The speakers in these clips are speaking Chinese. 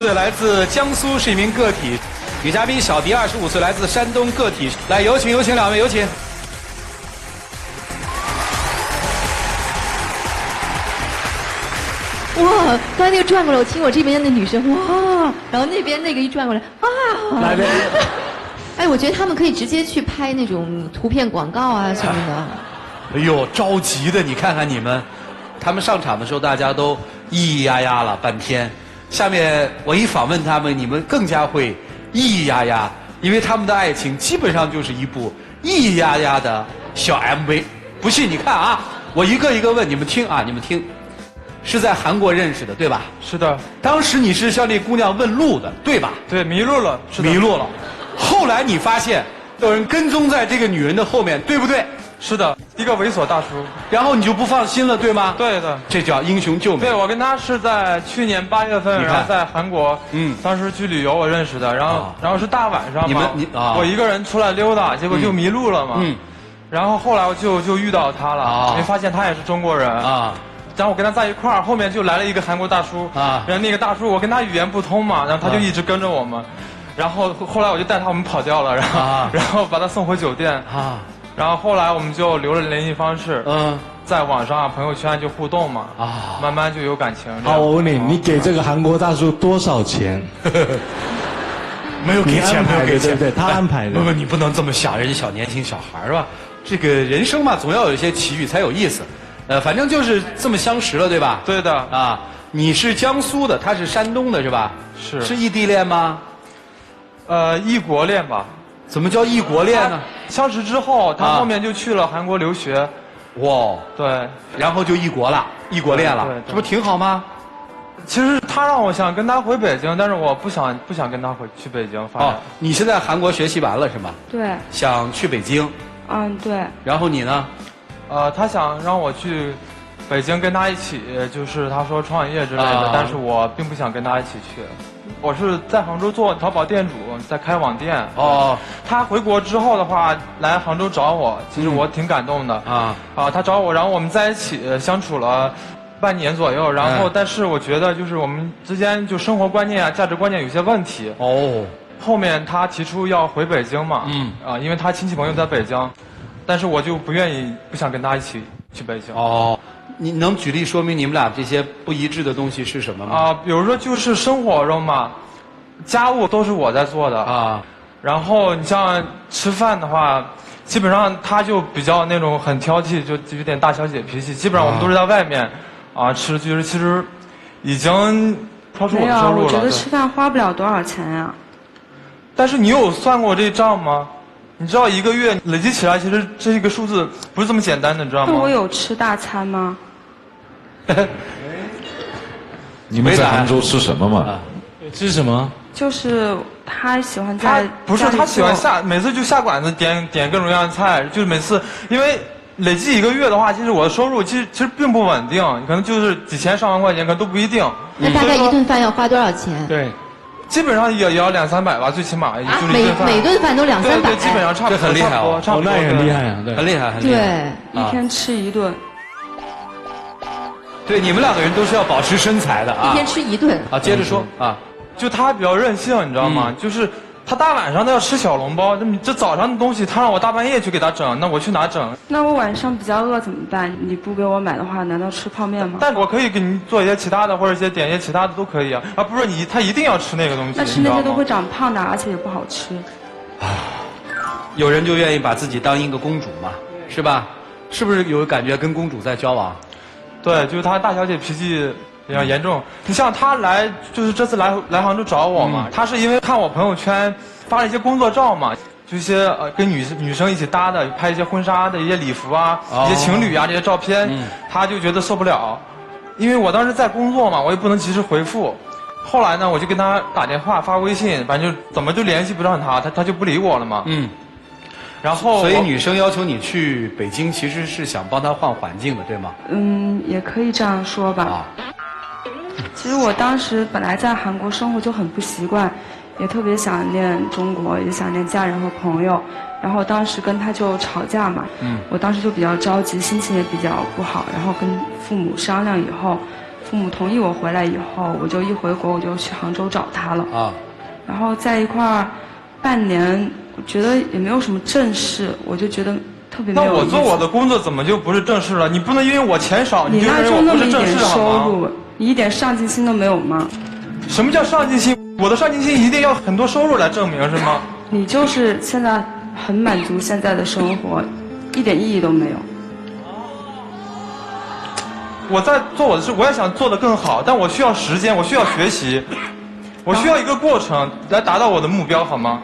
来自江苏是一名个体，女嘉宾小迪25岁，来自山东个体。来，有请两位，有请。哇，刚才那个转过来，我听我这边的女生哇，然后那边那个一转过来啊，来边。哎，我觉得他们可以直接去拍那种图片广告啊什么的。哎呦，着急的，你看看你们，他们上场的时候大家都咿咿呀呀了半天。下面我一访问他们，你们更加会咿咿呀呀，因为他们的爱情基本上就是一部咿咿呀呀的小 MV。不信你看啊，我一个一个问你们听啊，你们听。是在韩国认识的，对吧？是的。当时你是向那姑娘问路的，对吧？对，迷路了。迷路了。后来你发现有人跟踪在这个女人的后面，对不对？是的，一个猥琐大叔。然后你就不放心了，对吗？对的。这叫英雄救美。对，我跟他是在去年8月份，然后在韩国，当时去旅游我认识的，然后是大晚上嘛，我一个人出来溜达，结果就迷路了嘛。然后后来我就遇到他了，因为发现他也是中国人啊。然后我跟他在一块儿，后面就来了一个韩国大叔啊。然后那个大叔我跟他语言不通嘛，然后他就一直跟着我们。然后后来我就带他们跑掉了，然后把他送回酒店啊。然后后来我们就留了联系方式，在网上朋友圈就互动嘛啊，慢慢就有感情。好，我问你，你给这个韩国大叔多少钱？没有给钱，没有给钱，对，他安排的。不，你不能这么想，人家小年轻小孩是吧？这个人生嘛，总要有一些奇遇才有意思。反正就是这么相识了，对吧？对的啊，你是江苏的，他是山东的，是吧？是异地恋吗？异国恋吧。怎么叫异国恋呢？相识之后，他后面就去了韩国留学。哇，对，然后就异国了，异国恋了，这不挺好吗？其实他让我想跟他回北京，但是我不想跟他去北京发展。哦，你是在韩国学习完了是吗？对。想去北京。嗯，对。然后你呢？他想让我去北京跟他一起，就是他说创业之类的，但是我并不想跟他一起去。我是在杭州做淘宝店主，在开网店。哦。他回国之后的话，来杭州找我，其实我挺感动的。他找我，然后我们在一起相处了半年左右，然后但是我觉得就是我们之间就生活观念啊、价值观念有些问题。哦。后面他提出要回北京嘛，因为他亲戚朋友在北京。但是我就不想跟他一起去北京。哦，你能举例说明你们俩这些不一致的东西是什么吗？比如说就是生活中嘛，家务都是我在做的啊。然后你像吃饭的话，基本上他就比较那种很挑剔，就有点大小姐脾气。基本上我们都是在外面吃，就是其实已经超出我的收入了。没有，我觉得吃饭花不了多少钱呀。但是你有算过这账吗？你知道一个月累积起来，其实这一个数字不是这么简单的，你知道吗？那我有吃大餐吗？你们在杭州吃什么嘛？吃什么？就是他喜欢在不是他喜欢每次就下馆子点各种各样的菜，就是每次因为累计一个月的话，其实我的收入其实并不稳定，可能就是几千上万块钱，可能都不一定。那大概一顿饭要花多少钱？对。基本上也要200-300吧，最起码就是每顿饭都200-300，对，基本上差不多，这很厉害哦，差不多，那也很厉害啊，对，很厉害，很厉害。对，一天吃1顿。对，你们2个人都是要保持身材的啊。一天吃1顿。啊，接着说啊，就他比较任性，你知道吗？就是他大晚上都要吃小笼包，这早上的东西他让我大半夜去给他整，那我去哪整？那我晚上比较饿怎么办？你不给我买的话，难道吃泡面吗？但我可以给你做一些其他的，或者点一些其他的都可以啊，而不是他一定要吃那个东西。那吃那些都会长胖的，而且也不好吃。有人就愿意把自己当一个公主嘛，是吧？是不是有感觉跟公主在交往？对，就是他大小姐脾气比较严重。你像他来，就是这次来杭州找我嘛，他是因为看我朋友圈发了一些工作照嘛，就一些跟女生一起搭的，拍一些婚纱的一些礼服啊，一些情侣啊这些照片，他就觉得受不了，因为我当时在工作嘛，我也不能及时回复。后来呢，我就跟他打电话发微信，反正就怎么就联系不上他就不理我了嘛。然后，所以女生要求你去北京，其实是想帮她换环境的，对吗？也可以这样说吧。其实我当时本来在韩国生活就很不习惯，也特别想念中国，也想念家人和朋友。然后当时跟他就吵架嘛，我当时就比较着急，心情也比较不好。然后跟父母商量以后，父母同意我回来以后，我就一回国我就去杭州找他了。啊。然后在一块儿半年，我觉得也没有什么正事，我就觉得特别没有意思。那我做我的工作怎么就不是正事了？你不能因为我钱少，你就认为我不是正事好吗？你那就那么一点收入，你一点上进心都没有吗？什么叫上进心？我的上进心一定要很多收入来证明是吗？你就是现在很满足现在的生活，一点意义都没有。我在做我的事，我也想做得更好，但我需要时间，我需要学习，我需要一个过程来达到我的目标，好吗？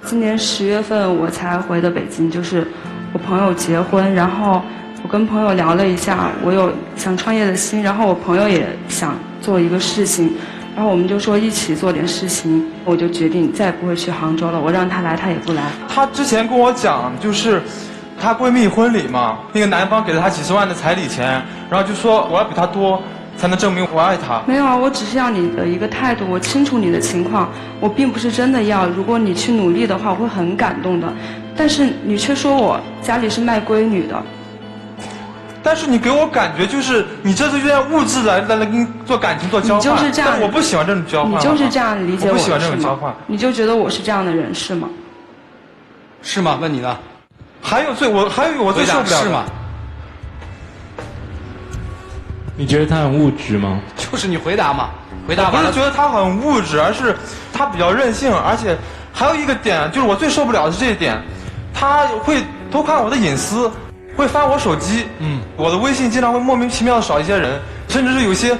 今年10月份我才回的北京，就是我朋友结婚，然后我跟朋友聊了一下，我有想创业的心，然后我朋友也想做一个事情，然后我们就说一起做点事情，我就决定再也不会去杭州了，我让他来他也不来。他之前跟我讲，就是她闺蜜婚礼嘛，那个男方给了她几十万的彩礼钱，然后就说我要比他多才能证明我爱他。没有啊，我只是要你的一个态度，我清楚你的情况，我并不是真的要，如果你去努力的话，我会很感动的，但是你却说我家里是卖闺女的。但是你给我感觉就是你这是用物质来跟你做感情做交换，你就是这样，但我不喜欢这种交换。你就是这样理解我，我不喜欢这种交换。你就觉得我是这样的人是吗？是吗？问你呢？还有一个我最受不了的是吗？你觉得他很物质吗？就是你回答嘛，回答完了。我不是觉得他很物质，而是他比较任性，而且还有一个点就是我最受不了的是这一点，他会偷看我的隐私。会翻我手机，我的微信经常会莫名其妙的少一些人，甚至是有些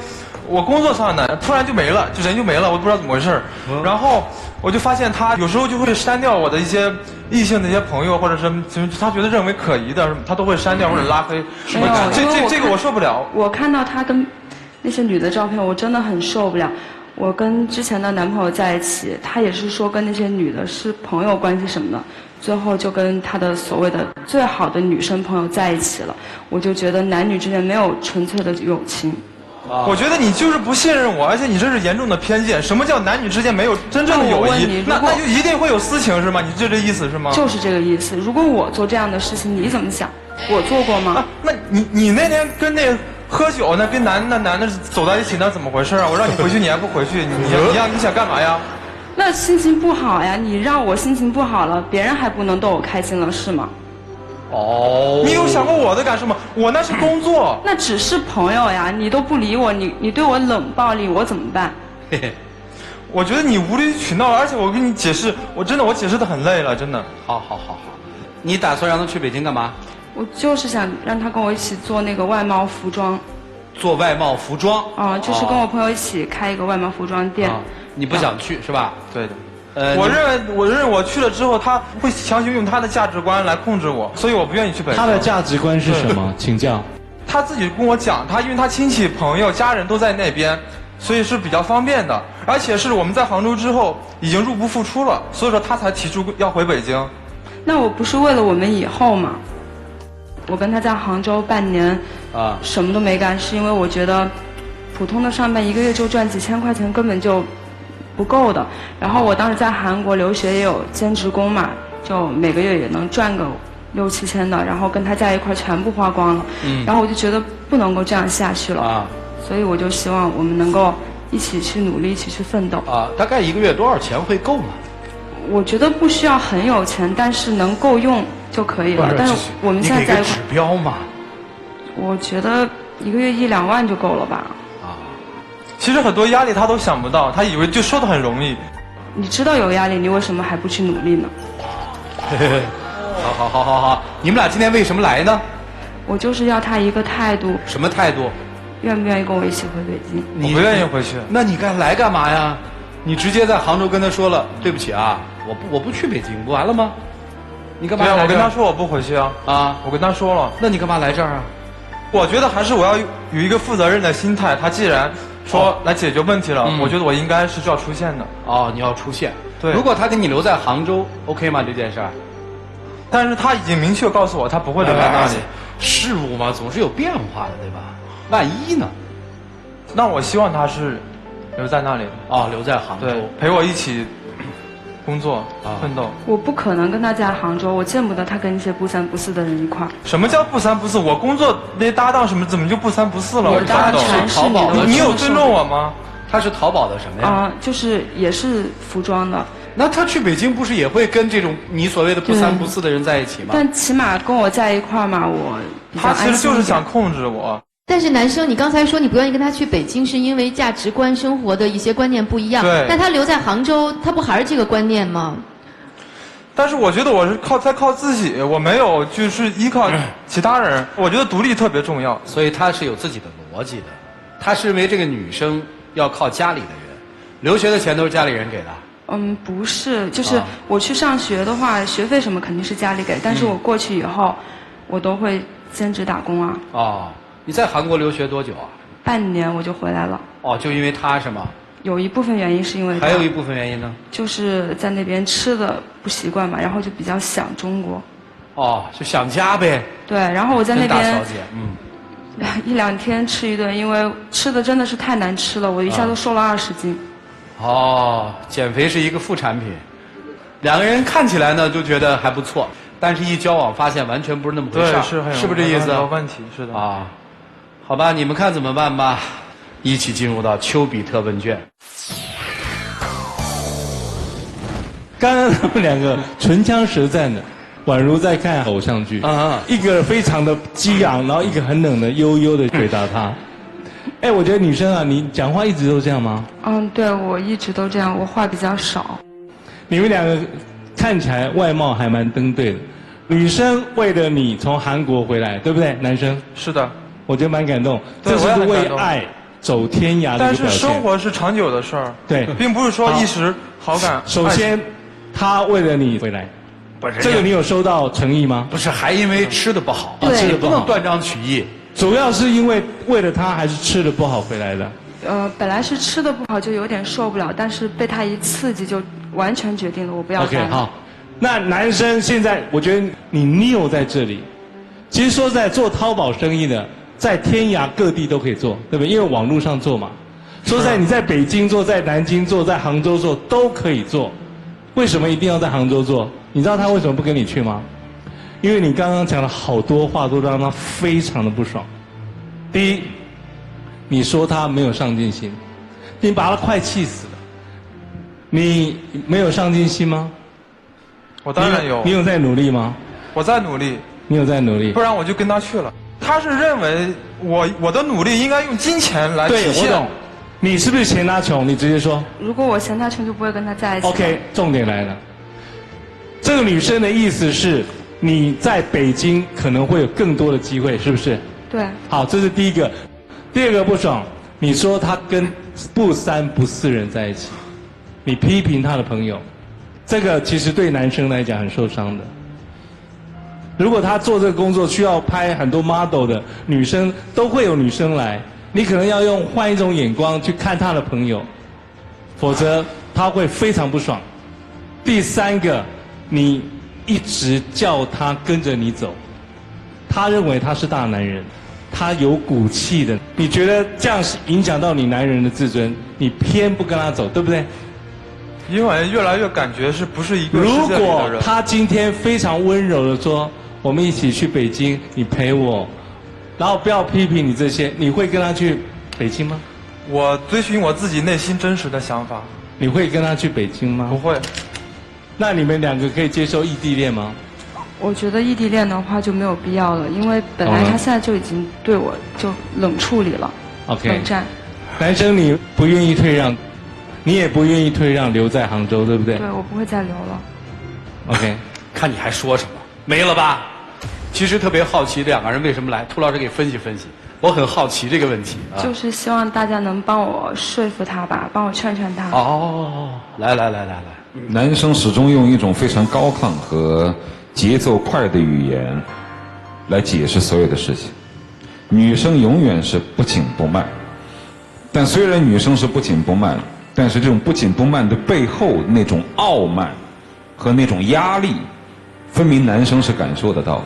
我工作上的突然就没了，就人就没了，我不知道怎么回事。然后我就发现他有时候就会删掉我的一些异性的一些朋友，或者是他觉得认为可疑的，他都会删掉或者拉黑。没有，这个我受不了。我看到他跟那些女的照片，我真的很受不了。我跟之前的男朋友在一起，他也是说跟那些女的是朋友关系什么的。最后就跟他的所谓的最好的女生朋友在一起了，我就觉得男女之间没有纯粹的友情。我觉得你就是不信任我，而且你这是严重的偏见。什么叫男女之间没有真正的友谊？那就一定会有私情是吗？你就这意思是吗？就是这个意思。如果我做这样的事情，你怎么想？我做过吗？那你那天跟那喝酒那跟男的走在一起，那怎么回事啊？我让你回去你还不回去，你想干嘛呀？那心情不好呀，你让我心情不好了，别人还不能逗我开心了是吗？哦，你有想过我的感受吗？我那是工作。那只是朋友呀，你都不理我，你对我冷暴力，我怎么办？嘿嘿，我觉得你无理取闹，而且我跟你解释，我解释的很累了，真的。好，你打算让他去北京干嘛？我就是想让他跟我一起做那个外贸服装。做外贸服装？就是跟我朋友一起开一个外贸服装店。你不想去是吧？对的。我认为我去了之后，他会强行用他的价值观来控制我，所以我不愿意去北京。他的价值观是什么？请教。他自己跟我讲，因为他亲戚朋友家人都在那边，所以是比较方便的，而且是我们在杭州之后已经入不敷出了，所以说他才提出要回北京。那我不是为了我们以后吗？我跟他在杭州半年，什么都没干，是因为我觉得普通的上班1个月就赚几千块钱根本就不够的。然后我当时在韩国留学也有兼职工嘛，就每个月也能赚个6、7千的，然后跟他在一块全部花光了。然后我就觉得不能够这样下去了，所以我就希望我们能够一起去努力，一起去奋斗。大概1个月多少钱会够吗？我觉得不需要很有钱，但是能够用就可以了。但是我们现在在一块，你给个指标嘛？我觉得1个月1、2万就够了吧。其实很多压力他都想不到，他以为就说的很容易。你知道有压力，你为什么还不去努力呢？好，你们俩今天为什么来呢？我就是要他一个态度。什么态度？愿不愿意跟我一起回北京？你不愿意回去？那你来干嘛呀？你直接在杭州跟他说了，对不起啊，我不去北京，不完了吗？你干嘛来这儿？我跟他说我不回去啊。我跟他说了。那你干嘛来这儿啊？我觉得还是我要有一个负责任的心态。他既然说来解决问题了，我觉得我应该是要出现的。你要出现。对。如果他给你留在杭州 ，OK 吗？这件事儿？但是他已经明确告诉我，他不会留在那里。事物嘛，总是有变化的，对吧？万一呢？那我希望他是留在那里。留在杭州。对，陪我一起工作、奋斗。我不可能跟他在杭州，我见不得他跟一些不三不四的人一块儿。什么叫不三不四？我工作那搭档什么，怎么就不三不四了？我搭档是淘宝的，你有尊重我吗？他是淘宝的什么呀？就是也是服装的。那他去北京不是也会跟这种你所谓的不三不四的人在一起吗？但起码跟我在一块儿嘛，我比较安心。他其实就是想控制我。但是男生，你刚才说你不愿意跟他去北京，是因为价值观、生活的一些观念不一样。对。但他留在杭州，他不还是这个观念吗？但是我觉得我是在靠自己，我没有就是依靠其他人。我觉得独立特别重要。所以他是有自己的逻辑的。他是认为这个女生要靠家里的人，留学的钱都是家里人给的。不是，就是我去上学的话，学费什么肯定是家里给，但是我过去以后，我都会兼职打工啊。哦，你在韩国留学多久啊？半年我就回来了。哦，就因为他是吗？有一部分原因是因为他，还有一部分原因呢？就是在那边吃的不习惯嘛，然后就比较想中国。哦，就想家呗。对，然后我在那边，大小姐，一两天吃一顿，因为吃的真的是太难吃了，我一下都瘦了20斤。哦，减肥是一个副产品，两个人看起来呢就觉得还不错，但是一交往发现完全不是那么回事儿，是不是这意思？有问题，是的。啊，好吧，你们看怎么办吧？一起进入到丘比特问卷。刚刚他们两个唇枪舌战的，宛如在看偶像剧。一个非常的激昂，然后一个很冷的悠悠的回答他。我觉得女生啊，你讲话一直都这样吗？对，我一直都这样，我话比较少。你们两个看起来外貌还蛮登对的。女生为了你从韩国回来，对不对？男生是的，我觉得蛮感动。这是为爱走天涯的一个表现。但是生活是长久的事儿，对，并不是说一时好感。首先，他为了你回来，这个你有收到诚意吗？不是，还因为吃的不好，吃的不能断章取义。主要是因为为了他，还是吃的不好回来的？本来是吃的不好，就有点受不了，但是被他一刺激，就完全决定了我不要干了。OK， 好。那男生现在，我觉得你拗在这里。其实说在做淘宝生意的，在天涯各地都可以做，对不对？因为网络上做嘛。说在你在北京做，在南京做，在杭州做都可以做。为什么一定要在杭州做？你知道他为什么不跟你去吗？因为你刚刚讲了好多话，都让他非常的不爽。第一，你说他没有上进心，你把他快气死了。你没有上进心吗？我当然有。你有在努力吗？我在努力。你有在努力？不然我就跟他去了。他是认为我的努力应该用金钱来体现。对，我懂。你是不是嫌他穷？你直接说。如果我嫌他穷，就不会跟他在一起。OK， 重点来了。这个女生的意思是，你在北京可能会有更多的机会，是不是？对。好，这是第一个。第二个不爽，你说他跟不三不四人在一起，你批评他的朋友，这个其实对男生来讲很受伤的。如果他做这个工作需要拍很多 model 的女生，都会有女生来，你可能要换一种眼光去看他的朋友，否则他会非常不爽。第三个，你一直叫他跟着你走，他认为他是大男人，他有骨气的，你觉得这样是影响到你男人的自尊，你偏不跟他走，对不对？因为越来越感觉是不是一个世界里的人。如果他今天非常温柔的说，我们一起去北京，你陪我，然后不要批评你这些，你会跟他去北京吗？我追寻我自己内心真实的想法。你会跟他去北京吗？不会。那你们两个可以接受异地恋吗？我觉得异地恋的话就没有必要了，因为本来他现在就已经对我就冷处理了。OK。冷战。男生你不愿意退让，你也不愿意退让，留在杭州，对不对？对，我不会再留了。OK。看你还说什么？没了吧？其实特别好奇两个人为什么来，涂老师给分析分析。我很好奇这个问题。就是希望大家能帮我说服他吧，帮我劝劝他。来。男生始终用一种非常高亢和节奏快的语言来解释所有的事情，女生永远是不紧不慢。但虽然女生是不紧不慢，但是这种不紧不慢的背后那种傲慢和那种压力，分明男生是感受得到的。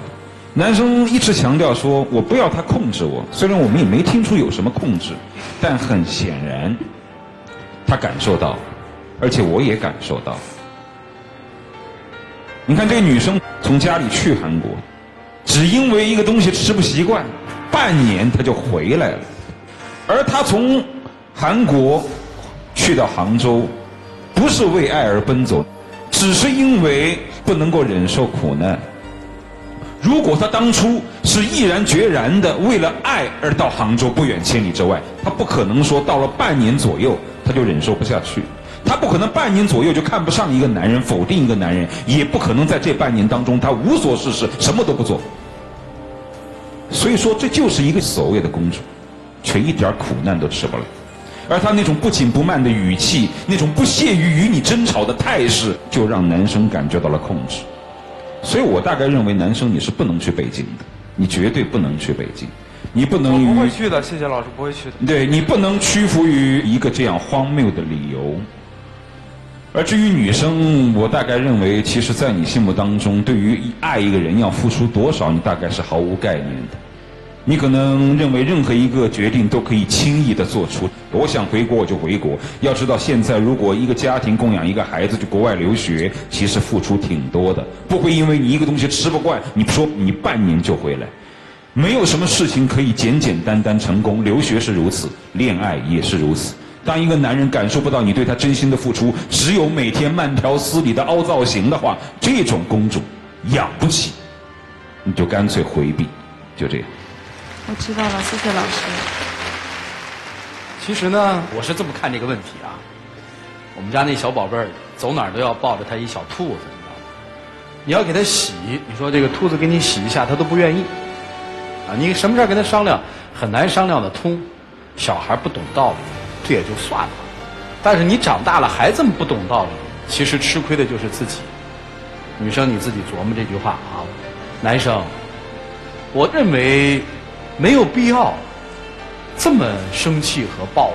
男生一直强调说我不要他控制我，虽然我们也没听出有什么控制，但很显然他感受到，而且我也感受到。你看这个女生从家里去韩国，只因为一个东西吃不习惯，半年她就回来了。而她从韩国去到杭州，不是为爱而奔走，只是因为不能够忍受苦难。如果她当初是毅然决然的为了爱而到杭州不远千里之外，她不可能说到了半年左右她就忍受不下去。她不可能半年左右就看不上一个男人，否定一个男人，也不可能在这半年当中她无所事事，什么都不做。所以说这就是一个所谓的公主，却一点苦难都吃不来。而她那种不紧不慢的语气，那种不屑于与你争吵的态势，就让男生感觉到了控制。所以我大概认为男生你是不能去北京的，你绝对不能去北京，你不能我不会去的，谢谢老师，不会去的。对，你不能屈服于一个这样荒谬的理由。而至于女生，我大概认为，其实在你心目当中，对于爱一个人要付出多少，你大概是毫无概念的。你可能认为任何一个决定都可以轻易地做出，我想回国我就回国。要知道现在如果一个家庭供养一个孩子去国外留学，其实付出挺多的，不会因为你一个东西吃不惯，你说你半年就回来。没有什么事情可以简简单单成功，留学是如此，恋爱也是如此。当一个男人感受不到你对他真心的付出，只有每天慢条斯理的凹造型的话，这种公主养不起，你就干脆回避，就这样。我知道了，谢谢老师。其实呢，我是这么看这个问题啊。我们家那小宝贝儿走哪儿都要抱着他一小兔子，你知道吗？你要给他洗，你说这个兔子给你洗一下，他都不愿意。啊，你什么事儿跟他商量，很难商量得通。小孩不懂道理，这也就算了。但是你长大了还这么不懂道理，其实吃亏的就是自己。女生你自己琢磨这句话啊。男生，我认为没有必要这么生气和抱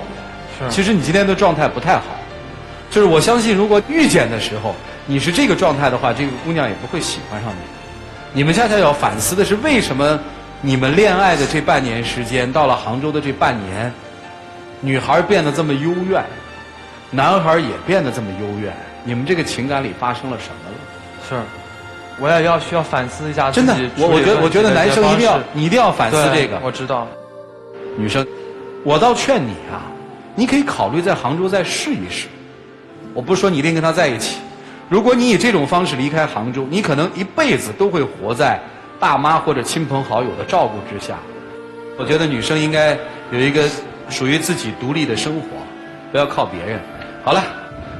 怨。其实你今天的状态不太好，就是我相信，如果遇见的时候你是这个状态的话，这个姑娘也不会喜欢上你。你们恰恰要反思的是，为什么你们恋爱的这半年时间，到了杭州的这半年，女孩变得这么幽怨，男孩也变得这么幽怨，你们这个情感里发生了什么了？是，我也需要反思一下自己。真的，我觉得男生你一定要反思这个。我知道。女生，我倒劝你啊，你可以考虑在杭州再试一试。我不是说你一定跟他在一起，如果你以这种方式离开杭州，你可能一辈子都会活在爸妈或者亲朋好友的照顾之下。我觉得女生应该有一个属于自己独立的生活，不要靠别人。好了，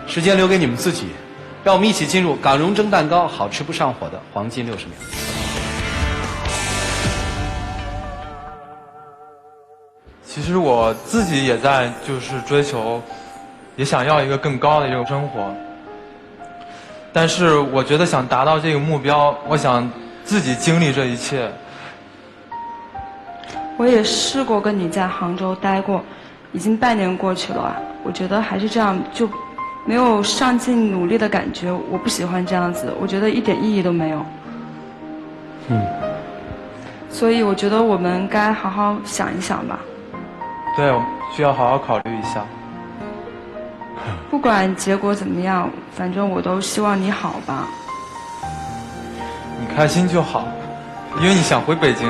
时间留给你们自己，让我们一起进入港蓉蒸蛋糕好吃不上火的黄金60秒。其实我自己也在就是追求，也想要一个更高的一个生活。但是我觉得想达到这个目标，我想自己经历这一切。我也试过跟你在杭州待过，已经半年过去了啊，我觉得还是这样，就没有上进努力的感觉。我不喜欢这样子，我觉得一点意义都没有。所以我觉得我们该好好想一想吧。对，我需要好好考虑一下。不管结果怎么样，反正我都希望你好吧。你开心就好，因为你想回北京。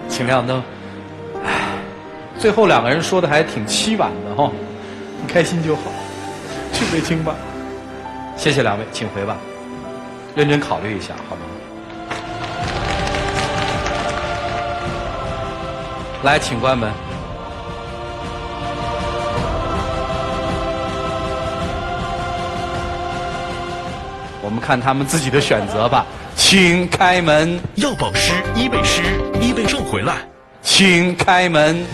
请亮灯。最后两个人说的还挺凄婉的哈，你开心就好，去北京吧。谢谢两位，请回吧，认真考虑一下，好吗？来，请关门。我们看他们自己的选择吧，请开门。要保湿，伊贝诗，伊贝正回来，请开门。